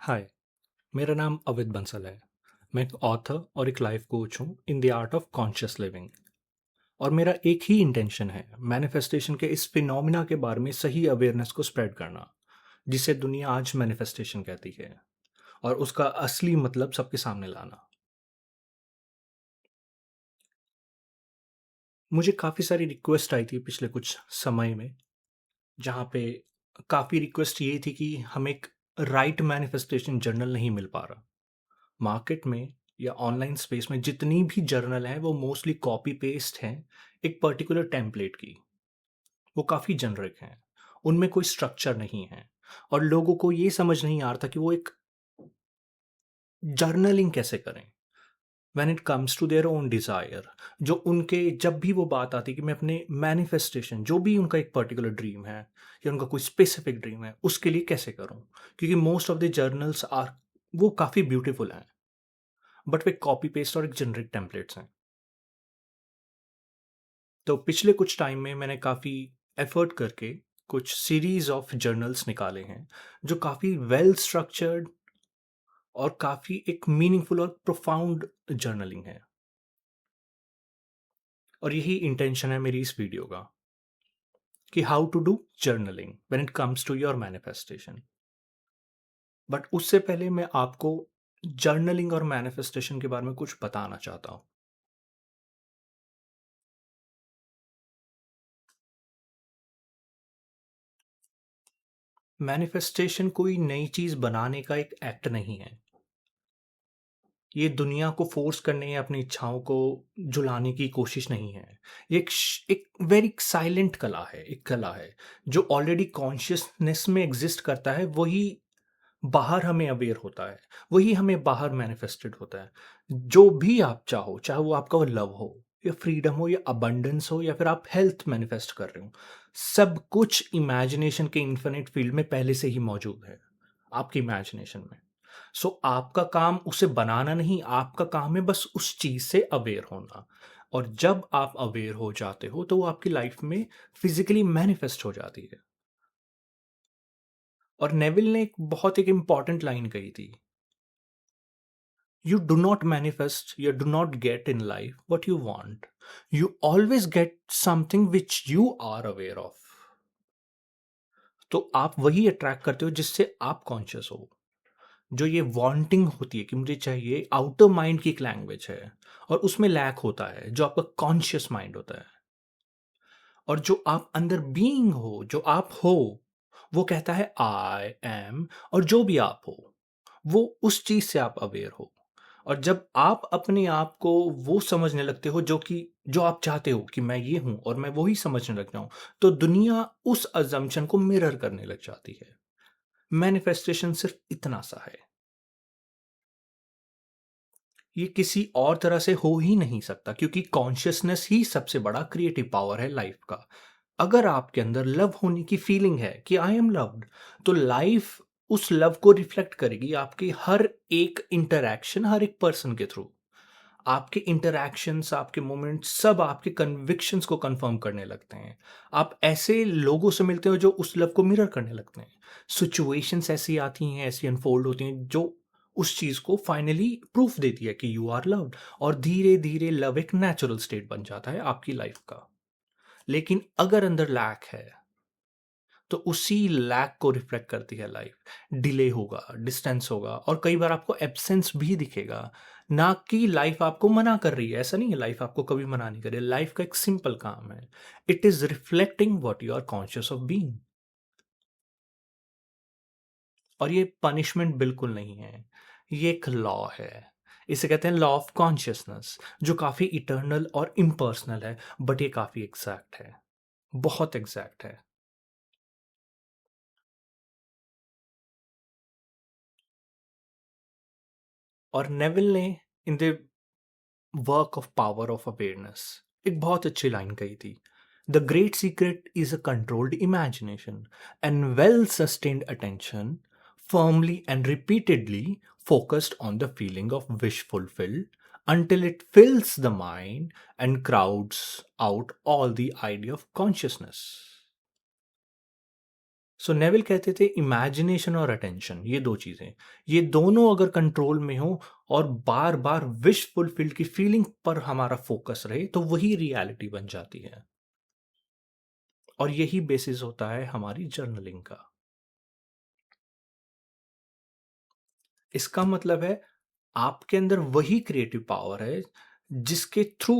हाय, मेरा नाम अविद बंसल है। मैं एक ऑथर और एक लाइफ कोच हूँ in the art of conscious living. और मेरा एक ही इंटेंशन है मैनिफेस्टेशन के इस फिनोमिना के बारे में सही अवेयरनेस को स्प्रेड करना, जिसे दुनिया आज मैनिफेस्टेशन कहती है, और उसका असली मतलब सबके सामने लाना। मुझे काफ़ी सारी रिक्वेस्ट आई थी पिछले कुछ समय में, जहाँ पे काफ़ी रिक्वेस्ट ये थी कि हमें एक राइट मैनिफेस्टेशन जर्नल नहीं मिल पा रहा। मार्केट में या ऑनलाइन स्पेस में जितनी भी जर्नल हैं वो मोस्टली कॉपी पेस्ट हैं एक पर्टिकुलर टेम्पलेट की। वो काफ़ी जेनरिक हैं, उनमें कोई स्ट्रक्चर नहीं है, और लोगों को ये समझ नहीं आ रहा था कि वो एक जर्नलिंग कैसे करें when it comes to their own desire. जो उनके जब भी वो बात आती कि मैं अपने मैनिफेस्टेशन, जो भी उनका एक पर्टिकुलर ड्रीम है या उनका कोई स्पेसिफिक ड्रीम है, उसके लिए कैसे करूं, क्योंकि most of the journals are वो काफ़ी ब्यूटीफुल हैं, बट वे कॉपी पेस्ट और एक जेनरिक टेम्पलेट्स हैं। तो पिछले कुछ टाइम में मैंने काफ़ी एफर्ट करके कुछ सीरीज ऑफ जर्नल्स निकाले हैं, जो काफ़ी वेल स्ट्रक्चर्ड और काफ़ी एक मीनिंगफुल और प्रोफाउंड जर्नलिंग है। और यही इंटेंशन है मेरी इस वीडियो का, कि how to do journaling when it comes to your manifestation. But उससे पहले मैं आपको जर्नलिंग और मैनिफेस्टेशन के बारे में कुछ बताना चाहता हूँ। मैनिफेस्टेशन कोई नई चीज़ बनाने का एक एक्ट नहीं है। ये दुनिया को फ़ोर्स करने या अपनी इच्छाओं को झुलाने की कोशिश नहीं है। ये एक वेरी साइलेंट कला है, एक कला है, जो ऑलरेडी कॉन्शियसनेस में एग्ज़िस्ट करता है, वही बाहर हमें अवेयर होता है, वही हमें बाहर मैनिफेस्टेड होता है। जो भी आप चाहो, चाहे वो आपका वो लव हो, या फ्रीडम हो, या अबंडेंस हो, या फिर आप हेल्थ मैनिफेस्ट कर रहे हो, सब कुछ इमेजिनेशन के इन्फिनिट फील्ड में पहले से ही मौजूद है, आपकी इमेजिनेशन में। सो आपका काम उसे बनाना नहीं, आपका काम है बस उस चीज से अवेयर होना। और जब आप अवेयर हो जाते हो तो वो आपकी लाइफ में फिजिकली मैनिफेस्ट हो जाती है। और नेविल ने एक बहुत एक इंपॉर्टेंट लाइन कही थी, यू डू नॉट मैनिफेस्ट या do not get in life what you want, you always get something which you are aware of. तो आप वही अट्रैक्ट करते हो जिससे आप कॉन्शियस हो। जो ये वांटिंग होती है कि मुझे चाहिए, आउटर माइंड की एक लैंग्वेज है, और उसमें लैक होता है जो आपका कॉन्शियस माइंड होता है। और जो आप अंदर बीइंग हो, जो आप हो, वो कहता है आई एम। और जो भी आप हो, वो उस चीज से आप अवेयर हो। और जब आप अपने आप को वो समझने लगते हो जो कि जो आप चाहते हो कि मैं ये हूं, और मैं वही समझने लग जाऊं, तो दुनिया उस अजम्पशन को मिरर करने लग जाती है। मैनिफेस्टेशन सिर्फ इतना सा है, ये किसी और तरह से हो ही नहीं सकता, क्योंकि कॉन्शियसनेस ही सबसे बड़ा क्रिएटिव पावर है लाइफ का। अगर आपके अंदर लव होने की फीलिंग है कि आई एम लव्ड, तो लाइफ उस लव को रिफ्लेक्ट करेगी आपकी हर एक इंटरैक्शन, हर एक पर्सन के थ्रू। आपके इंटरैक्शंस, आपके मोमेंट्स, सब आपके कन्विक्शंस को कंफर्म करने लगते हैं। आप ऐसे लोगों से मिलते हो जो उस लव को मिरर करने लगते हैं। सिचुएशंस ऐसी आती हैं, ऐसी अनफोल्ड होती हैं, जो उस चीज को फाइनली प्रूफ देती है कि यू आर लव्ड। और धीरे धीरे लव एक नेचुरल स्टेट बन जाता है आपकी लाइफ का। लेकिन अगर अंदर लैक है, तो उसी लैक को रिफ्लेक्ट करती है लाइफ। डिले होगा, डिस्टेंस होगा, और कई बार आपको एब्सेंस भी दिखेगा। ना कि लाइफ आपको मना कर रही है, ऐसा नहीं है, लाइफ आपको कभी मना नहीं कर रही। लाइफ का एक सिंपल काम है, it is reflecting what you are conscious of being. और ये पनिशमेंट बिल्कुल नहीं है, ये एक लॉ है। इसे कहते हैं लॉ ऑफ कॉन्शियसनेस, जो काफी इटर्नल और इम्पर्सनल है, बट ये काफी एग्जैक्ट है, बहुत एग्जैक्ट है। और नेविल ने in the work of power of awareness एक बहुत अच्छी लाइन कही थी, the great secret is a controlled imagination and well sustained attention, firmly and repeatedly focused on the feeling of wish fulfilled until it fills the mind and crowds out all the idea of consciousness. So Neville कहते थे imagination और attention, ये दो चीजें, ये दोनों अगर control में हो और बार बार विश फुलफिल्ड की फीलिंग पर हमारा फोकस रहे तो वही रियलिटी बन जाती है। और यही बेसिस होता है हमारी जर्नलिंग का। इसका मतलब है आपके अंदर वही क्रिएटिव पावर है जिसके थ्रू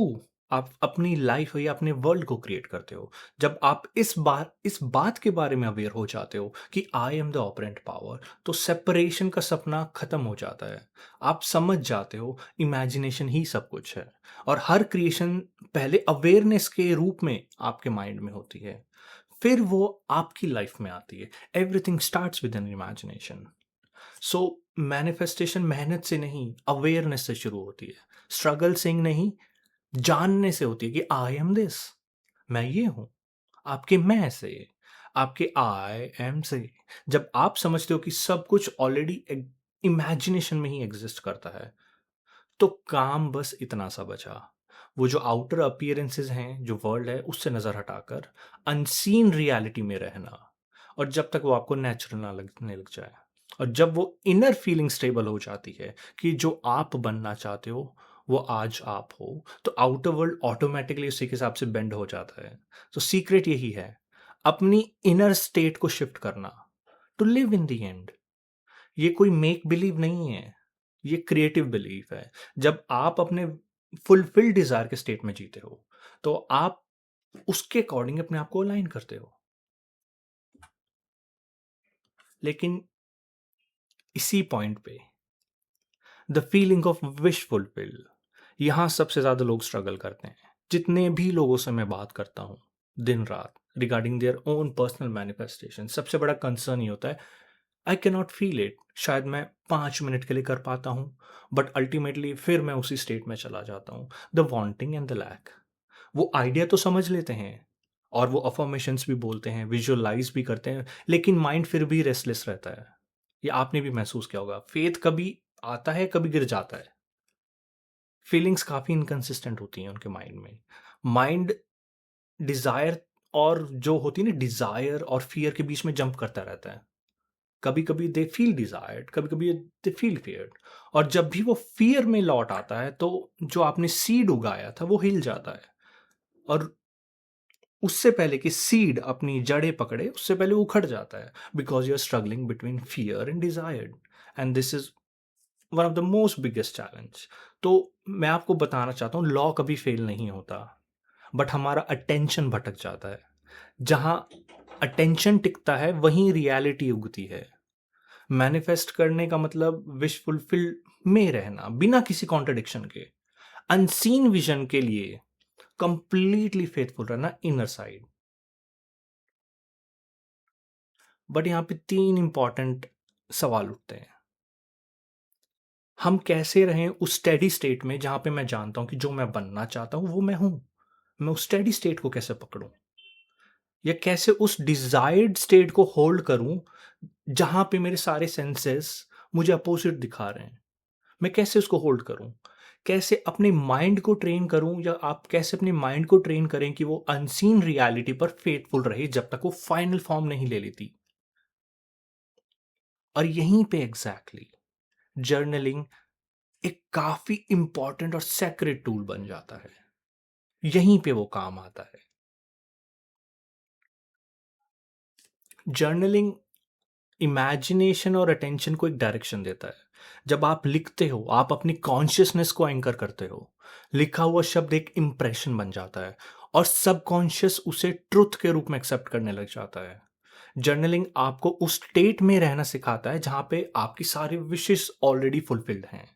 आप अपनी लाइफ या अपने वर्ल्ड को क्रिएट करते हो। जब आप इस बात के बारे में अवेयर हो जाते हो कि I am the operant power, तो सेपरेशन का सपना खत्म हो जाता है। आप समझ जाते हो इमेजिनेशन ही सब कुछ है, और हर क्रिएशन पहले अवेयरनेस के रूप में आपके माइंड में होती है, फिर वो आपकी लाइफ में आती है। Everything starts with an imagination. So manifestation मेहनत से नहीं, अवेयरनेस से शुरू होती है। स्ट्रगल से नहीं, जानने से होती है कि आई एम दिस, मैं ये हूं। आपके मैं से, आपके आई एम से, जब आप समझते हो कि सब कुछ ऑलरेडी इमेजिनेशन में ही एग्जिस्ट करता है, तो काम बस इतना सा बचा। वो जो आउटर अपीयरेंसेस हैं, जो वर्ल्ड है, उससे नजर हटाकर अनसीन रियलिटी में रहना। और जब तक वो आपको नेचुरल ना लगने लग जाए, और जब वो इनर फीलिंग स्टेबल हो जाती है कि जो आप बनना चाहते हो वो आज आप हो, तो आउटर वर्ल्ड ऑटोमेटिकली उसी के हिसाब से बेंड हो जाता है। तो सीक्रेट यही है, अपनी इनर स्टेट को शिफ्ट करना, to live in the end. ये कोई मेक बिलीव नहीं है, ये क्रिएटिव बिलीफ है। जब आप अपने फुलफिल डिजायर के स्टेट में जीते हो, तो आप उसके अकॉर्डिंग अपने आप को अलाइन करते हो। लेकिन इसी पॉइंट पे the feeling of wish fulfil, यहां सबसे ज्यादा लोग स्ट्रगल करते हैं। जितने भी लोगों से मैं बात करता हूं दिन रात regarding their own personal manifestation, सबसे बड़ा कंसर्न ये होता है, I can not feel it. शायद मैं 5 मिनट के लिए कर पाता हूँ, बट अल्टीमेटली फिर मैं उसी स्टेट में चला जाता हूँ। The wanting and the lack. वो आइडिया तो समझ लेते हैं और वो अफर्मेशंस भी बोलते हैं, विजुअलाइज भी करते हैं, लेकिन माइंड फिर भी रेस्टलेस रहता है। ये आपने भी महसूस किया होगा, फेथ कभी आता है कभी गिर जाता है। फीलिंग्स काफी इनकंसिस्टेंट होती हैं उनके माइंड में। माइंड डिजायर और जो होती है ना, डिजायर और फियर के बीच में जंप करता रहता है। कभी कभी दे फील डिजायर्ड, कभी कभी दे फील फियर्ड। और जब भी वो फियर में लौट आता है तो जो आपने सीड उगाया था वो हिल जाता है, और उससे पहले कि सीड अपनी जड़ें पकड़े उससे पहले वो उखड़ जाता है, because you are struggling between fear and desired. And this is one of the most biggest challenge. तो मैं आपको बताना चाहता हूँ, लॉ कभी फेल नहीं होता, बट हमारा अटेंशन भटक जाता है। जहां अटेंशन टिकता है वहीं रियलिटी उगती है। मैनिफेस्ट करने का मतलब विश फुलफिल में रहना बिना किसी कॉन्ट्रडिक्शन के, अनसीन विजन के लिए कंप्लीटली फेथफुल रहना इनर साइड। बट यहां पे 3 इंपॉर्टेंट सवाल उठते हैं। हम कैसे रहें उस स्टेडी स्टेट में जहां पे मैं जानता हूं कि जो मैं बनना चाहता हूं वो मैं हूं। मैं उस स्टेडी स्टेट को कैसे पकड़ूं, या कैसे उस डिजायर्ड स्टेट को होल्ड करूं जहां पे मेरे सारे सेंसेस मुझे अपोजिट दिखा रहे हैं। मैं कैसे उसको होल्ड करूं, कैसे अपने माइंड को ट्रेन करूं, या आप कैसे अपने माइंड को ट्रेन करें कि वो अनसीन रियलिटी पर फेथफुल रहे जब तक वो फाइनल फॉर्म नहीं ले लेती। और यहीं पे एग्जैक्टली जर्नलिंग एक काफी इंपॉर्टेंट और सेक्रेट टूल बन जाता है। यहीं पे वो काम आता है। जर्नलिंग इमेजिनेशन और अटेंशन को एक डायरेक्शन देता है। जब आप लिखते हो आप अपनी कॉन्शियसनेस को एंकर करते हो। लिखा हुआ शब्द एक इंप्रेशन बन जाता है, और सबकॉन्शियस उसे ट्रुथ के रूप में एक्सेप्ट करने लग जाता है। जर्नलिंग आपको उस स्टेट में रहना सिखाता है जहां पे आपकी सारी विशेस ऑलरेडी फुलफिल्ड हैं।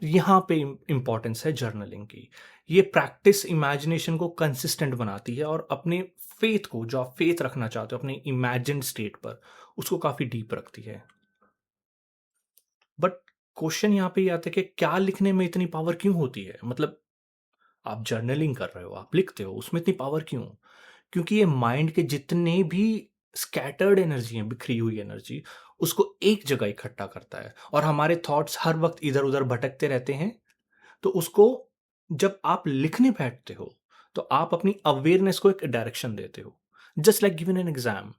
यहाँ पे इंपॉर्टेंस है जर्नलिंग की। ये प्रैक्टिस इमेजिनेशन को कंसिस्टेंट बनाती है, और अपने फेथ को, जो आप फेथ रखना चाहते हो अपने इमेजिन स्टेट पर, उसको काफी डीप रखती है। बट क्वेश्चन यहाँ पे ये आता है कि क्या लिखने में इतनी पावर क्यों होती है? मतलब आप जर्नलिंग कर रहे हो, आप लिखते हो, उसमें इतनी पावर क्यों? क्योंकि ये माइंड के जितने भी स्कैटर्ड एनर्जी है, बिखरी हुई एनर्जी, उसको एक जगह इकट्ठा करता है। और हमारे थॉट्स हर वक्त इधर उधर भटकते रहते हैं, तो उसको जब आप लिखने बैठते हो तो आप अपनी अवेयरनेस को एक डायरेक्शन देते हो। Just like given an exam,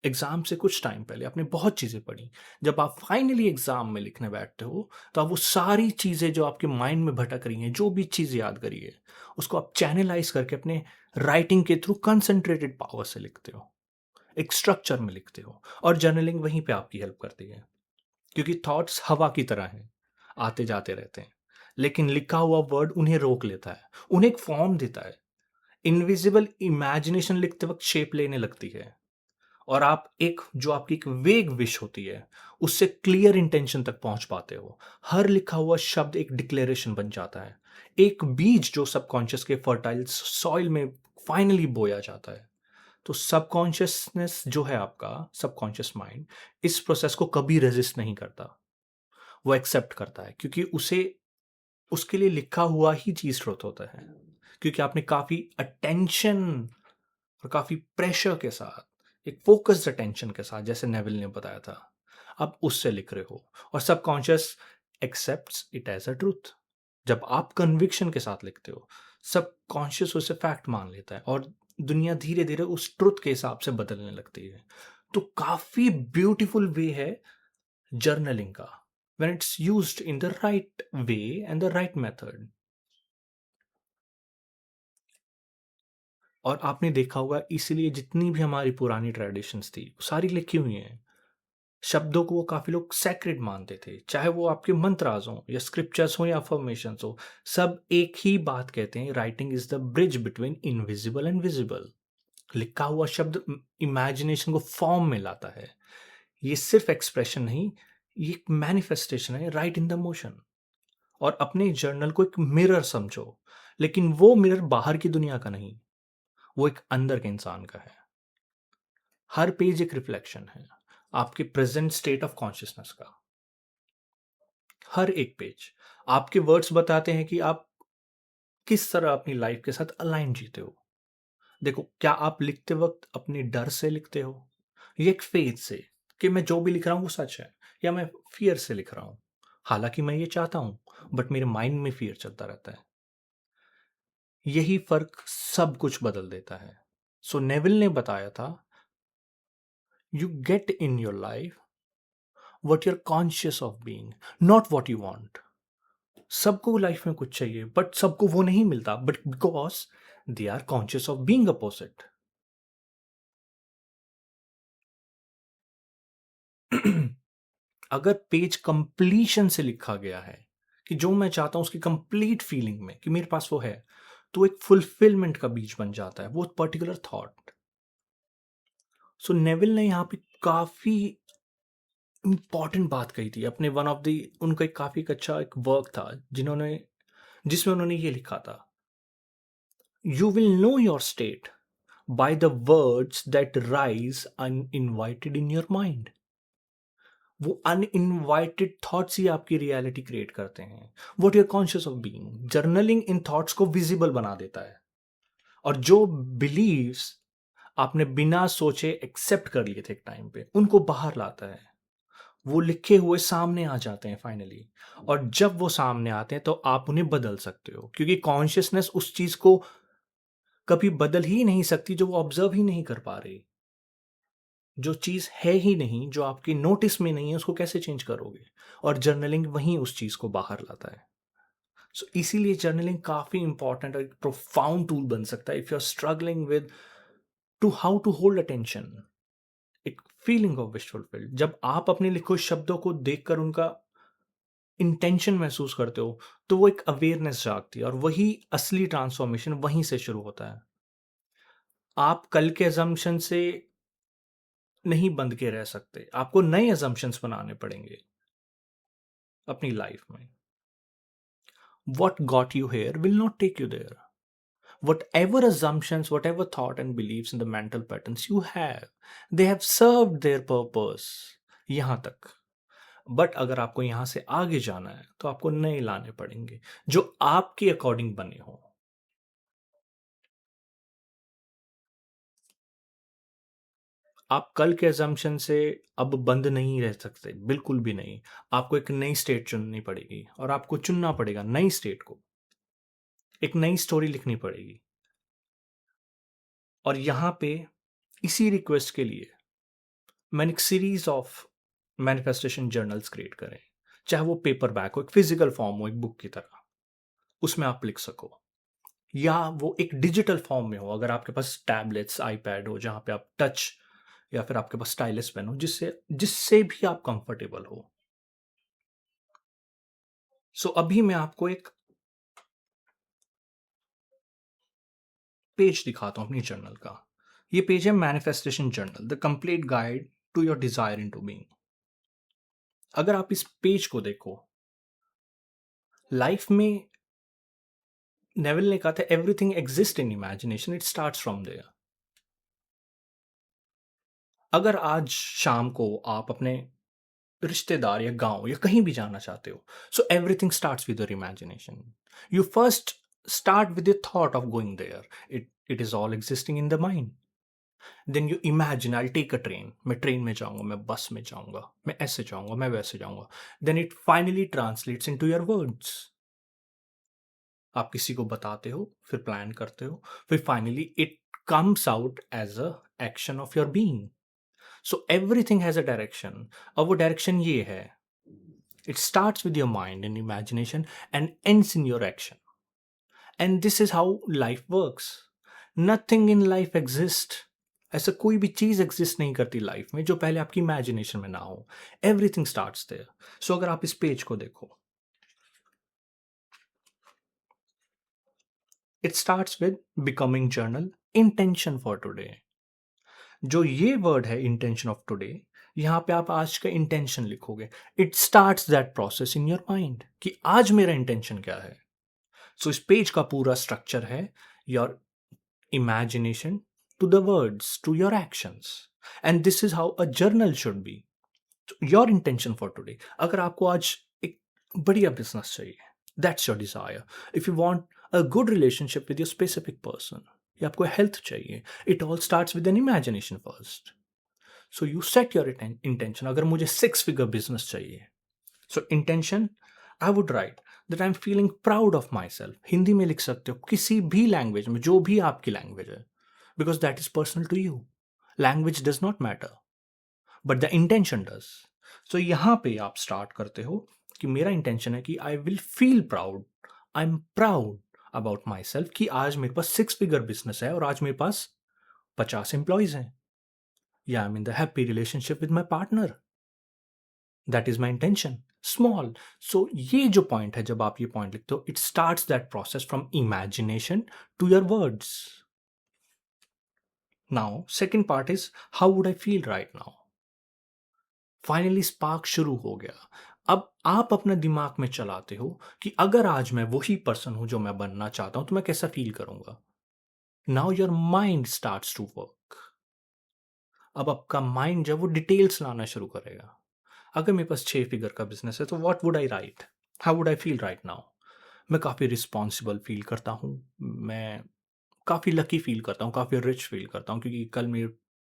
exam से कुछ टाइम पहले आपने बहुत चीज़ें पढ़ी। जब आप फाइनली एग्जाम में लिखने बैठते हो तो आप वो सारी चीज़ें जो आपके माइंड में भटक रही हैं, जो भी चीज़ याद करी है, उसको आप चैनलाइज करके अपने राइटिंग के थ्रू कंसंट्रेटेड पावर से लिखते हो, एक स्ट्रक्चर में लिखते हो। और जर्नलिंग वहीं पे आपकी हेल्प करती है, क्योंकि थॉट्स हवा की तरह हैं, आते जाते रहते हैं, लेकिन लिखा हुआ वर्ड उन्हें रोक लेता है, उन्हें एक फॉर्म देता है। इनविजिबल इमेजिनेशन लिखते वक्त शेप लेने लगती है, और आप एक जो आपकी एक वेग विश होती है, उससे क्लियर इंटेंशन तक पहुंच पाते हो। हर लिखा हुआ शब्द एक डिक्लेरेशन बन जाता है, एक बीज जो सबकॉन्शियस के फर्टाइल सॉइल में फाइनली बोया जाता है। तो सबकॉन्शियसनेस जो है आपका सबकॉन्शियस माइंड, इस प्रोसेस को कभी रेजिस्ट नहीं करता, वो एक्सेप्ट करता है, क्योंकि उसे उसके लिए लिखा हुआ ही चीज श्रोत होता है। क्योंकि आपने काफी अटेंशन और काफी प्रेशर के साथ, एक फोकस्ड अटेंशन के साथ, जैसे नेविल ने बताया था, आप उससे लिख रहे हो, और subconscious accepts it as a truth. जब आप कन्विक्शन के साथ लिखते हो, सबकॉन्शियस उसे फैक्ट मान लेता है, और दुनिया धीरे धीरे उस ट्रुथ के हिसाब से बदलने लगती है। तो काफी ब्यूटीफुल वे है जर्नलिंग का, when it's used in the right way and the right method। और आपने देखा होगा, इसीलिए जितनी भी हमारी पुरानी ट्रेडिशंस थी वो सारी लिखी हुई हैं। शब्दों को वो काफी लोग सैक्रेड मानते थे, चाहे वो आपके मंत्रास हो या स्क्रिप्चर्स हो या अफर्मेशंस हो, सब एक ही बात कहते हैं, writing is the bridge between invisible and visible. लिखा हुआ शब्द इमेजिनेशन को फॉर्म में लाता है। ये सिर्फ एक्सप्रेशन नहीं, ये एक मैनिफेस्टेशन है, राइट इन द मोशन। और अपने जर्नल को एक मिरर समझो, लेकिन वो मिरर बाहर की दुनिया का नहीं, वो एक अंदर के इंसान का है। हर पेज एक रिफ्लेक्शन है आपके प्रेजेंट स्टेट ऑफ कॉन्शियसनेस का। हर एक पेज आपके वर्ड्स बताते हैं कि आप किस तरह अपनी लाइफ के साथ अलाइन जीते हो। देखो, क्या आप लिखते वक्त अपने डर से लिखते हो, ये एक फेथ से कि मैं जो भी लिख रहा हूं वो सच है, या मैं फियर से लिख रहा हूं, हालांकि मैं ये चाहता हूं बट मेरे माइंड में फियर चलता रहता है। यही फर्क सब कुछ बदल देता है। सो नेविल ने बताया था, you get in your life what you're conscious of being, not what you want. सबको लाइफ में कुछ चाहिए बट सबको वो नहीं मिलता, but because they are conscious of being opposite. अगर पेज कंप्लीशन से लिखा गया है कि जो मैं चाहता हूं उसकी कंप्लीट फीलिंग में कि मेरे पास वो है, तो एक फुलफिलमेंट का बीज बन जाता है वो पर्टिकुलर थॉट। सो नेविल ने यहाँ पे काफी इंपॉर्टेंट बात कही थी अपने वन ऑफ द, उनका एक काफी अच्छा एक वर्क था जिन्होंने, जिसमें उन्होंने ये लिखा था, you will know your state by the words that rise uninvited in your mind. वो अनइनवाइटेड थॉट्स ही आपकी रियलिटी क्रिएट करते हैं, what you are conscious of being. Journaling इन थॉट्स को विजिबल बना देता है, और जो बिलीव्स आपने बिना सोचे एक्सेप्ट कर लिए थे एक टाइम पे, उनको बाहर लाता है। वो लिखे हुए सामने आ जाते हैं फाइनली, और जब वो सामने आते हैं तो आप उन्हें बदल सकते हो, क्योंकि कॉन्शियसनेस उस चीज को कभी बदल ही नहीं सकती जो वो ऑब्जर्व ही नहीं कर पा रही। जो चीज है ही नहीं, जो आपकी नोटिस में नहीं है, उसको कैसे चेंज करोगे। और जर्नलिंग वहीं उस चीज को बाहर लाता है। सो इसीलिए जर्नलिंग काफी इंपॉर्टेंट और एक प्रोफाउंड टूल बन सकता है if you are struggling with to how to hold attention, एक फीलिंग ऑफ विश फुलफिल्ड। जब आप अपने लिखे शब्दों को देखकर उनका इंटेंशन महसूस करते हो, तो वो एक अवेयरनेस जागती है, और वही असली ट्रांसफॉर्मेशन वहीं से शुरू होता है। आप कल के अजम्पशन से नहीं बंध के रह सकते, आपको नए अजम्पशंस बनाने पड़ेंगे अपनी लाइफ में। What got you here will not take you there. Whatever assumptions, whatever thought and beliefs in the mental patterns you have, they have served their purpose यहां तक। बट अगर आपको यहां से आगे जाना है तो आपको नए लाने पड़ेंगे जो आपके अकॉर्डिंग बने हो। आप कल के assumption से अब बंद नहीं रह सकते, बिल्कुल भी नहीं। आपको एक नई स्टेट चुननी पड़ेगी, और आपको चुनना पड़ेगा नई स्टेट को, एक नई स्टोरी लिखनी पड़ेगी। और यहां पे इसी रिक्वेस्ट के लिए मैंने एक series of manifestation journals create करे, चाहे वो पेपर बैक हो, एक फिजिकल फॉर्म हो, एक बुक की तरह, उसमें आप लिख सको, या वो एक डिजिटल फॉर्म में हो, अगर आपके पास टैबलेट्स, आईपैड हो जहां पे आप टच, या फिर आपके पास स्टाइलिस पेन हो, जिससे जिससे भी आप कंफर्टेबल हो। सो अभी मैं आपको एक पेज दिखाता हूं अपनी जर्नल का। ये पेज है manifestation journal, the complete guide to your desire into being. अगर आप इस पेज को देखो, लाइफ में नेविल ने कहा था everything exist in imagination, it starts from there. अगर आज शाम को आप अपने रिश्तेदार या गांव या कहीं भी जाना चाहते हो, so everything starts with your imagination. You first start with the thought of going there, it is all existing in the mind. Then you imagine I take a train, मैं ट्रेन में जाऊंगा, मैं बस में जाऊंगा, मैं ऐसे जाऊंगा, मैं वैसे जाऊंगा। Then it finally translates into your words. आप किसी को बताते हो, फिर प्लान करते हो, फिर finally it comes out as a action of your being. So everything has a direction. अब वो डायरेक्शन ये है, it starts with your mind and imagination and ends in your action. And this is how life works. Nothing in life exist, ऐसा कोई भी चीज exist नहीं करती लाइफ में जो पहले आपकी इमेजिनेशन में ना हो। Everything starts there. सो अगर आप इस पेज को देखो, it starts with becoming journal, intention for today. जो ये वर्ड है इंटेंशन ऑफ टुडे, यहां पे आप आज का इंटेंशन लिखोगे। It starts that process in your mind कि आज मेरा इंटेंशन क्या है। सो इस पेज का पूरा स्ट्रक्चर है your imagination to the words to your actions, and this is how a journal should be. Your intention for today, अगर आपको आज एक बढ़िया बिजनेस चाहिए, that's your desire. If you want a good relationship with your specific person, या आपको health चाहिए, it all starts with an imagination first. So you set your intention. अगर मुझे 6 फिगर बिजनेस चाहिए, so intention I would write that I am feeling proud of my self. Hindi में लिख सकते हो, किसी भी लैंग्वेज में, जो भी आपकी लैंग्वेज है, because that is personal to you. Language does not matter, but the intention does. So यहां पे आप स्टार्ट करते हो कि मेरा इंटेंशन है कि I will feel proud, I am proud about my self, कि आज मेरे पास 6 फिगर बिजनेस है और आज मेरे पास 50 एम्प्लॉयज हैं, या I am in the happy relationship with my partner. That is my intention, small. So ये जो पॉइंट है, जब आप ये पॉइंट लिखते हो, it starts that process from imagination to your words. Now second part is how would I feel right now. Finally spark शुरू हो गया। अब आप अपना दिमाग में चलाते हो कि अगर आज मैं वही पर्सन हूं जो मैं बनना चाहता हूं, तो मैं कैसा फील करूंगा। Now your mind starts to work. अब आपका माइंड जब वो डिटेल्स लाना शुरू करेगा, अगर मेरे पास 6 फिगर का बिजनेस है, तो what would I right, how would I feel right now. मैं काफ़ी रिस्पॉन्सिबल फील करता हूँ, मैं काफ़ी लकी फील करता हूँ, काफ़ी रिच फील करता हूँ, क्योंकि कल मेरे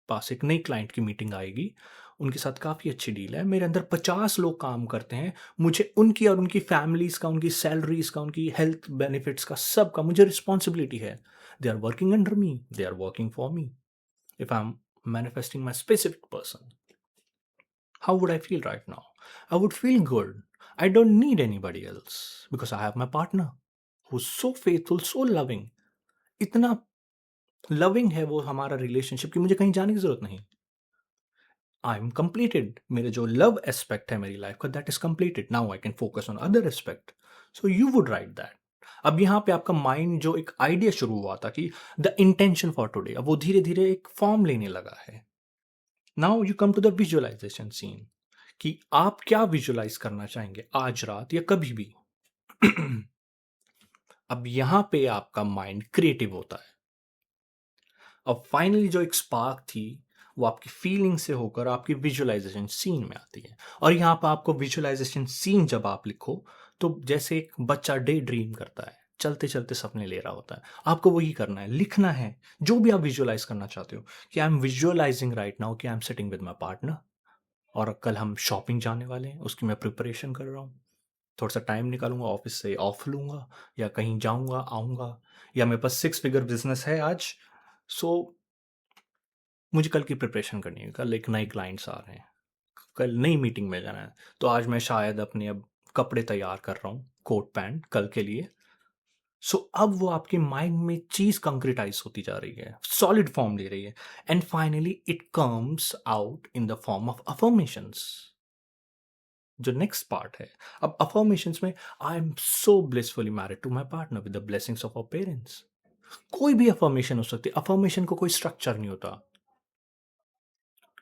पास एक नई क्लाइंट की मीटिंग आएगी, उनके साथ काफ़ी अच्छी डील है। मेरे अंदर 50 लोग काम करते हैं, मुझे उनकी और उनकी फैमिलीज का, उनकी सैलरीज का, उनकी हेल्थ बेनिफिट्स का, सबका मुझे रिस्पॉन्सिबिलिटी है। They are working under me, they are working for me. If I am manifesting my specific person, how would I feel right now? I would feel good. I don't need anybody else because I have my partner who's so faithful, so loving. इतना loving है वो हमारा relationship कि मुझे कहीं जाने की जरूरत नहीं। I am completed. मेरे जो लव एस्पेक्ट है मेरी लाइफ का, that is completed. Now I can focus on other aspect. So you would write that. अब यहाँ पे आपका माइंड जो एक आइडिया शुरू हुआ था कि द इंटेंशन फॉर टुडे, अब वो धीरे धीरे एक फॉर्म लेने लगा है। Now you come to the visualization scene कि आप क्या विजुअलाइज करना चाहेंगे आज रात या कभी भी। अब यहां पे आपका माइंड क्रिएटिव होता है। अब फाइनली जो एक स्पार्क थी, वो आपकी फीलिंग से होकर आपकी विजुअलाइजेशन सीन में आती है। और यहां पर आपको विजुअलाइजेशन सीन जब आप लिखो, तो जैसे एक बच्चा डे ड्रीम करता है, चलते चलते सपने ले रहा होता है, आपको वही करना है, लिखना है जो भी आप विजुअलाइज करना चाहते हो। कि I am visualizing right now कि I am sitting with my partner, और कल हम शॉपिंग जाने वाले हैं, उसकी मैं प्रिपरेशन कर रहा हूँ। थोड़ा सा टाइम निकालूंगा, ऑफिस से ऑफ लूंगा, या कहीं जाऊंगा आऊंगा, या मेरे पास 6 फिगर बिजनेस है आज। सो मुझे कल की प्रिपरेशन करनी है, कल एक नए क्लाइंट्स आ रहे हैं, कल नई मीटिंग में जाना है, तो आज मैं शायद अपने अब कपड़े तैयार कर रहा हूँ, कोट पैंट कल के लिए। सो अब वो आपके माइंड में चीज कंक्रिटाइज होती जा रही है, सॉलिड फॉर्म ले रही है, and finally it comes out in the form of affirmations. जो नेक्स्ट पार्ट है, अब अफर्मेशंस में, I am so blissfully married to my partner with the blessings of our parents. कोई भी अफर्मेशन हो सकती है, अफर्मेशन को कोई स्ट्रक्चर नहीं होता,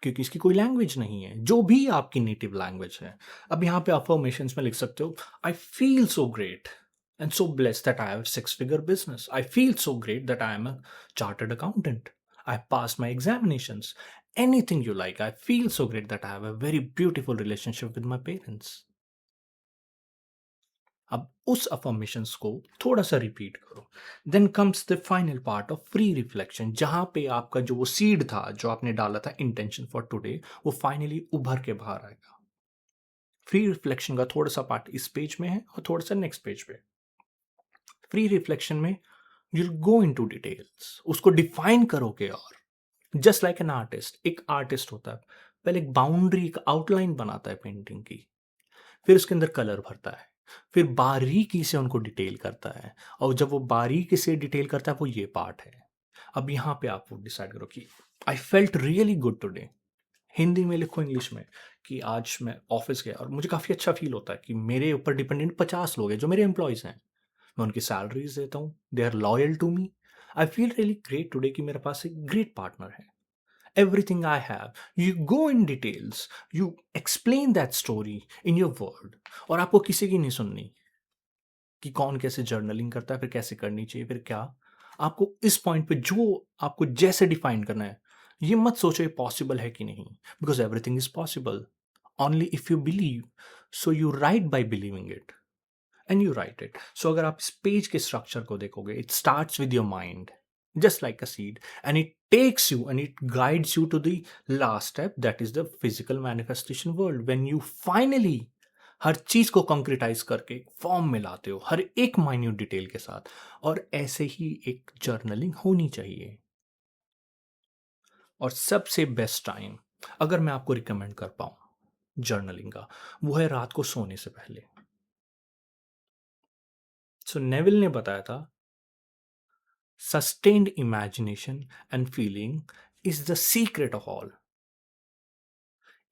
क्योंकि इसकी कोई लैंग्वेज नहीं है, जो भी आपकी नेटिव लैंग्वेज है। अब यहाँ पे अफर्मेशंस में लिख सकते हो, I feel so great and so blessed that I have a six-figure business. I feel so great that I am a chartered accountant. I passed my examinations. Anything you like. I feel so great that I have a very beautiful relationship with my parents. अब उस affirmations को थोड़ा सा repeat करो। Then comes the final part of free reflection, जहां पे आपका जो वो सीड था, जो आपने डाला था इंटेंशन फॉर टुडे, वो फाइनली उभर के बाहर आएगा। फ्री रिफ्लेक्शन का थोड़ा सा पार्ट इस पेज में है और थोड़ा सा नेक्स्ट पेज पे। फ्री रिफ्लेक्शन में you'll go into details, उसको डिफाइन करोगे। और जस्ट लाइक एन आर्टिस्ट, एक आर्टिस्ट होता है, पहले एक बाउंड्री, एक आउटलाइन बनाता है पेंटिंग की, फिर उसके अंदर कलर भरता है, फिर बारीकी से उनको डिटेल करता है, और जब वो बारीकी से डिटेल करता है, वो ये पार्ट है। अब यहाँ पे आप डिसाइड करो कि I felt really good today. Hindi में लिखो, इंग्लिश में, कि आज मैं ऑफिस गया और मुझे काफ़ी अच्छा फील होता है कि मेरे ऊपर डिपेंडेंट 50 लोग हैं जो मेरे एम्प्लॉयज़ हैं, मैं उनकी सैलरीज देता हूँ, they are loyal to me. I feel really great today कि मेरे पास एक ग्रेट पार्टनर है। Everything I have, you go in details, you explain that story in your word. और आपको किसी की नहीं सुननी कि कौन कैसे जर्नलिंग करता है, फिर कैसे करनी चाहिए, फिर क्या। आपको इस पॉइंट पे जो आपको जैसे डिफाइन करना है, ये मत सोचो ये पॉसिबल है कि नहीं, because everything is possible only if you believe. So you right bye believing it and you write it. So अगर आप इस पेज के स्ट्रक्चर को देखोगे, it starts with your mind just like a seed, and it takes you and it guides you to the last step, that is the physical manifestation world, when you finally हर चीज को कंक्रिटाइज करके एक form में लाते हो, हर एक minute detail के साथ। और ऐसे ही एक जर्नलिंग होनी चाहिए। और सबसे बेस्ट टाइम अगर मैं आपको रिकमेंड कर पाऊं जर्नलिंग का, वो है रात को सोने से पहले। सो नेविल ने बताया था, sustained imagination and feeling is the secret of all.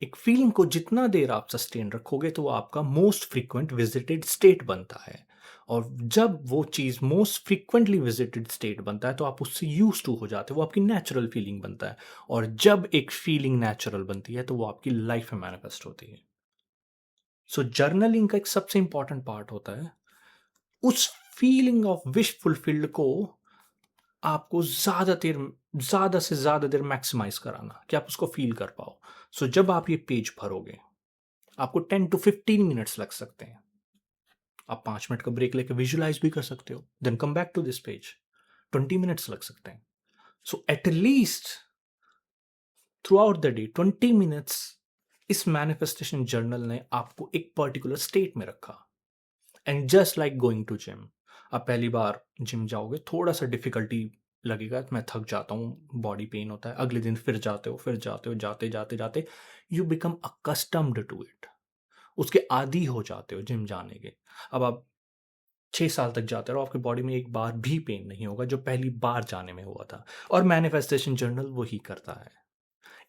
एक फीलिंग को जितना देर आप सस्टेन रखोगे, तो वो आपका मोस्ट फ्रीक्वेंट विजिटेड स्टेट बनता है। और जब वो चीज़ मोस्ट फ्रीक्वेंटली विजिटेड स्टेट बनता है, तो आप उससे यूज टू हो जाते हो, वो आपकी नेचुरल फीलिंग बनता है। और जब एक फीलिंग नेचुरल बनती है, तो वो आपकी लाइफ में मैनिफेस्ट होती है। सो जर्नलिंग का एक सबसे इंपॉर्टेंट पार्ट होता है उस फीलिंग ऑफ विश फुलफिल्ड को आपको ज़्यादा से ज़्यादा देर मैक्सिमाइज कराना, कि आप उसको फील कर पाओ। सो जब आप ये पेज भरोगे, आपको 10 to 15 मिनट्स लग सकते हैं। आप 5 मिनट का ब्रेक लेकर विजुलाइज भी कर सकते हो, then come back to this page. 20 minutes लग सकते हैं। So at least throughout the day 20 minutes इस मैनिफेस्टेशन जर्नल ने आपको एक पर्टिकुलर स्टेट में रखा। And just like going to gym, आप पहली बार जिम जाओगे, थोड़ा सा डिफिकल्टी लगेगा, मैं थक जाता हूँ, बॉडी पेन होता है, अगले दिन फिर जाते हो, जाते जाते जाते you become accustomed to it, उसके आदी हो जाते हो जिम जाने के। अब आप 6 साल तक जाते रहो, आपकी बॉडी में एक बार भी पेन नहीं होगा जो पहली बार जाने में हुआ था। और मैनिफेस्टेशन जर्नल वही करता है,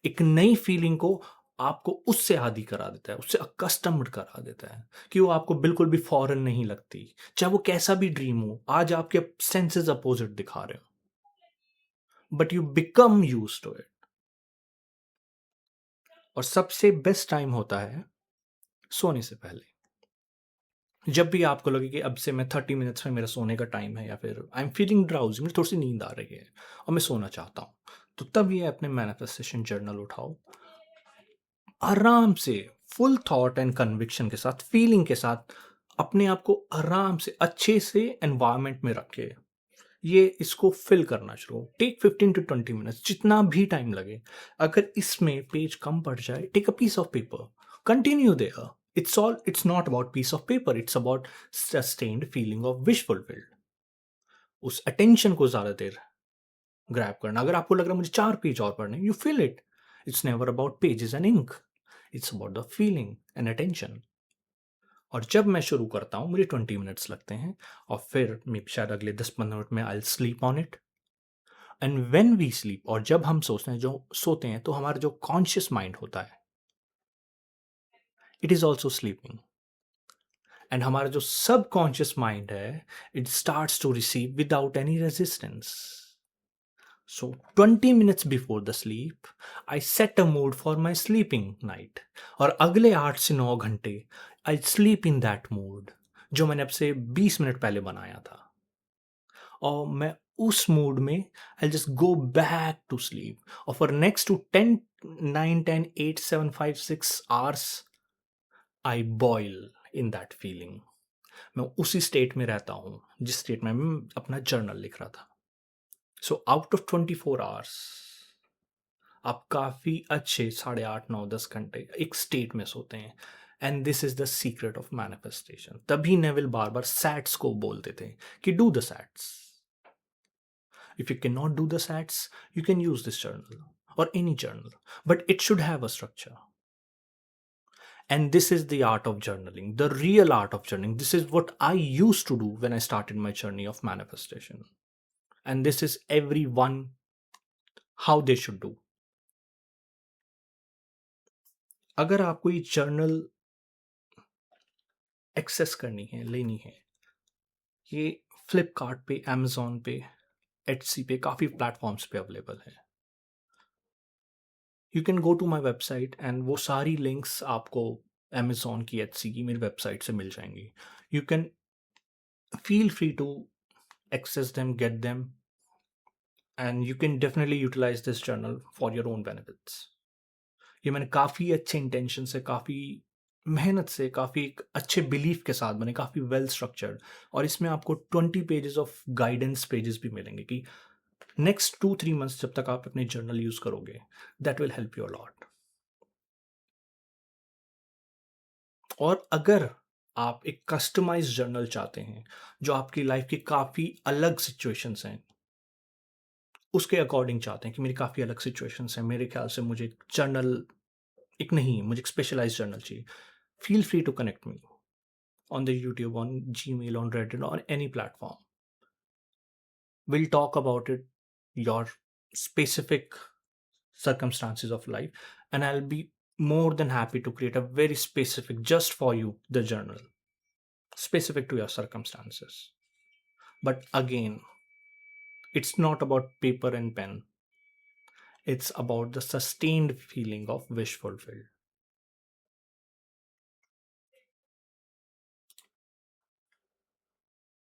एक नई फीलिंग को आपको उससे आदी करा देता है, उससे अकस्टम्ड करा देता है, कि वो आपको बिल्कुल भी फॉरेन नहीं लगती, चाहे वो कैसा भी ड्रीम हो। आज आपके सेंसेस अपोजिट दिखा रहे हो, but you become use to it. और सबसे बेस्ट टाइम होता है सोने से पहले। जब भी आपको लगे कि अब से मैं 30 मिनट्स में मेरा सोने का टाइम है, या फिर आई एम फीलिंग ड्राउजी, मुझे थोड़ी सी नींद आ रही है और मैं सोना चाहता हूँ, तो तब ये अपने मैनिफेस्टेशन जर्नल उठाओ, आराम से, फुल थॉट एंड कन्विक्शन के साथ, फीलिंग के साथ, अपने आप को आराम से अच्छे से एनवायरनमेंट में रखे। ये इसको फिल करना शुरू, टेक 15 to 20 मिनट्स, जितना भी टाइम लगे। अगर इसमें पेज कम पड़ जाए, take a piece of paper, continue there. It's not about piece of paper, it's about sustained feeling of wish fulfilled. उस अटेंशन को ज्यादा देर ग्रैब करना। अगर आपको लग रहा है मुझे 4 पेज और पढ़ने, you feel it. It's never about pages and ink, it's about the feeling and attention. और जब मैं शुरू करता हूँ मुझे 20 मिनट्स लगते हैं, और फिर मैं शायद अगले 10-15 मिनट में I sleep on it. And when we sleep, और जब हम सोते हैं तो हमारा जो कॉन्शियस माइंड होता है, it is also sleeping. And हमारा जो सबकॉन्शियस माइंड है, it starts to receive without any resistance. So 20 minutes before the sleep, I set a mood for my sleeping night. और अगले 8 से 9 घंटे I sleep in that mood, जो मैंने अब से 20 मिनट पहले बनाया था। और मैं उस मूड में I just go back to sleep, और for next two 10 9 10 8 7 5 6 hours I boil in that feeling. मैं उसी स्टेट में रहता हूँ जिस स्टेट में मैं अपना जर्नल लिख रहा था। सो आउट ऑफ 24 आवर्स आप काफी अच्छे 8.5 9 10 घंटे एक स्टेट में सोते हैं। And this is the secret of manifestation. तभी नेविल बार बार सैट्स को बोलते थे कि do the SATS. If you cannot do the sats, you can use this journal or any journal, but it should have a structure. And this is the art of journaling, the real art of journaling. This is what I used to do when I started my journey of manifestation. And this is everyone how they should do. अगर आपको ये journal access करनी है, लेनी है, ये फ्लिपकार्ट पे, Amazon पे, एटसी पे, काफ़ी प्लेटफॉर्म्स पे अवेलेबल है। You can go to my website and वो सारी लिंक्स आपको अमेजोन की, एटसी की, मेरी वेबसाइट से मिल जाएंगी। You can feel free to access them, get them, and you can definitely utilize this journal for your own benefits. ये मैंने काफ़ी अच्छे इंटेंशन से, काफ़ी मेहनत से, काफ़ी एक अच्छे बिलीफ के साथ बने, काफ़ी वेल स्ट्रक्चर्ड। और इसमें आपको 20 पेजेस ऑफ गाइडेंस पेजेस भी मिलेंगे कि नेक्स्ट 2-3 मंथ्स जब तक आप अपने जर्नल यूज करोगे, that will help you a lot. और अगर आप एक कस्टमाइज जर्नल चाहते हैं जो आपकी लाइफ की काफ़ी अलग सिचुएशंस हैं, उसके अकॉर्डिंग चाहते हैं कि मेरी काफ़ी अलग सिचुएशंस हैं, मेरे ख्याल से मुझे एक जर्नल, एक नहीं, मुझे एक स्पेशलाइज जर्नल चाहिए, feel free to connect me on the YouTube, on Gmail, on Reddit, on any platform. Will talk about it, your specific circumstances of life, and I'll be more than happy to create a very specific, just for you, the journal specific to your circumstances. But again, it's not about paper and pen, it's about the sustained feeling of wish fulfilled.